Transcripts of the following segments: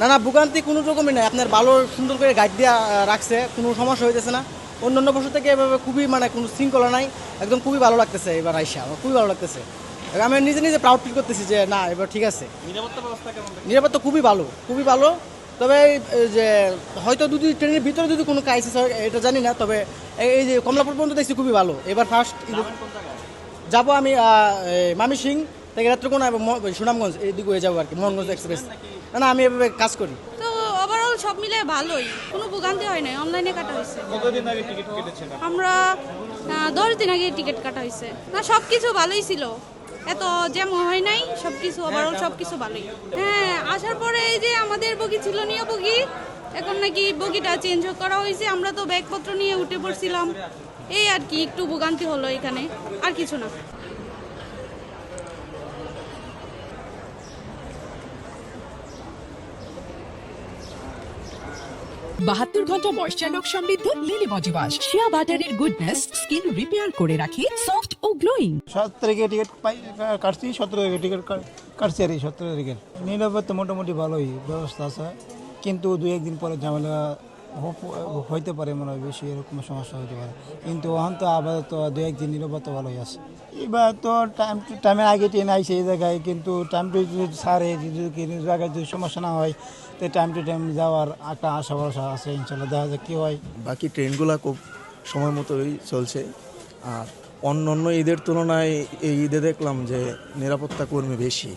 না না, ভোগান্তি কোনো রকমই নাই, আপনার ভালো সুন্দর করে গাইড দিয়ে রাখছে, কোনো সমস্যা হইতেছে না। অন্যান্য বছর থেকে এভাবে খুবই মানে কোনো শৃঙ্খলা নাই, একদম খুবই ভালো লাগতেছে এবার আইসা, আমার খুবই ভালো লাগতেছে। আমি নিজে নিজে প্রাউড ফিল করতেছি যে না এবার ঠিক আছে। নিরাপত্তা ব্যবস্থা কেমন? নিরাপত্তা খুবই ভালো, খুবই ভালো। তবে এই যে হয়তো যদি ট্রেনের ভিতরে যদি কোনো ক্রাইসিস হয় এটা জানি না, তবে এই যে কমলাপুর পর্যন্ত দেখছি খুবই ভালো। এবার ফার্স্ট যাবো আমি মামি সিং থেকে রাত্রকোনা এবং সুনামগঞ্জ এই দিকে হয়ে যাবো আর কি, মোহনগঞ্জ এক্সপ্রেস। না না, আমি এভাবে কাজ করি। তো ওভারঅল সব মিলে ভালোই, কোনো ভোগান্তি হয় নাই, অনলাইনে কাটা হয়েছে। কতদিন আগে টিকিট কেটেছেন? আমরা 10 দিন আগে টিকিট কাটা হয়েছে। না সব কিছু ভালোই ছিল, এত জ্যাম হয় নাই, সব কিছু ওভারঅল সব কিছু ভালোই। হ্যাঁ, আসার পরে এই যে আমাদের বগি ছিল নিয়ে বগি, এখন নাকি বগিটা চেঞ্জ করা হয়েছে। আমরা তো ব্যাগপত্র নিয়ে উঠে পড়ছিলাম, এই আর কি একটু ভোগান্তি হলো এখানে, আর কিছু না। বাহাত্তর ঘন্টা ময়েশ্চার লক সমৃদ্ধ লিলি বডি ওয়াশ, শিয়া বাটারের গুডনেস স্কিন রিপেয়ার করে রাখে সফট ও গ্লোয়িং। 7 তারিখে টিকিট কাটছি, 17 তারিখে টিকিট কাটছি আর 17 তারিখে। নিরাপত্তা মোটামুটি ভালোই ব্যবস্থা আছে, কিন্তু 2-1 দিন পরে ঝামেলা হইতে পারে, মনে হয় বেশি এরকম সমস্যা হতে পারে। কিন্তু ওখান তো আপাতত 2-1 দিন নিরাপত্তা ভালোই আছে। এবার তো টাইমের আগে ট্রেন আইসে এই জায়গায়, কিন্তু টাইম টু যদি ছাড়ে, যদি জায়গায় যদি সমস্যা না হয়, তো টাইম টু টাইম যাওয়ার একটা আশা ভরসা আছে, ইনশাল্লাহ দেখা যাক কী হয়। বাকি ট্রেনগুলো খুব সময় মতোই চলছে। আর অন্য অন্য ঈদের তুলনায় এই ঈদে দেখলাম যে নিরাপত্তা কর্মী বেশি।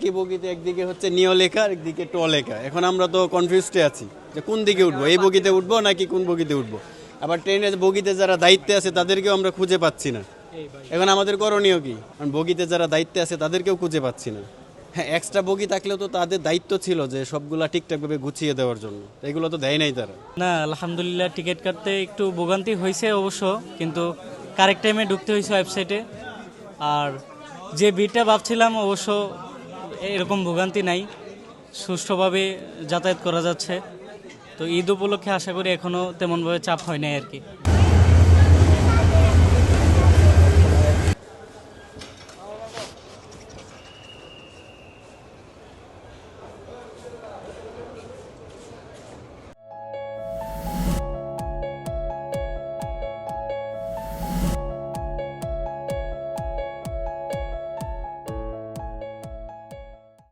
কি বগিতে একদিকে হচ্ছে নিও লেখা, একদিকে ট লেখা। এখন আমরা তো কনফিউজডে আছি যে কোন দিকে উঠবো, এই বগিতে উঠবো নাকি কোন বগিতে উঠবো। আবার ট্রেনের বগিতে যারা দায়িত্বে আছে তাদেরকেও আমরা খুঁজে পাচ্ছি না। এখন আমাদের করণীয় কি? কারণ বগিতে যারা দায়িত্বে আছে তাদেরকেও খুঁজে পাচ্ছি না। হ্যাঁ, এক্সট্রা বগি থাকলেও তো তাদের দায়িত্ব ছিল যে সবগুলা ঠিকঠাকভাবে গুছিয়ে দেওয়ার জন্য, এগুলো তো দেয় নাই তারা। না, আলহামদুলিল্লাহ টিকিট কাটতে একটু ভোগান্তি হয়েছে অবশ্য, কিন্তু কারেক্ট টাইমে ঢুকতে হয়েছে ওয়েবসাইটে। আর যে ভিড়টা ভাবছিলাম অবশ্য এরকম ভোগান্তি নাই, সুষ্ঠুভাবে যাতায়াত করা যাচ্ছে। তো ঈদ উপলক্ষে আশা করি এখনও তেমনভাবে চাপ হয় নাই আর কি।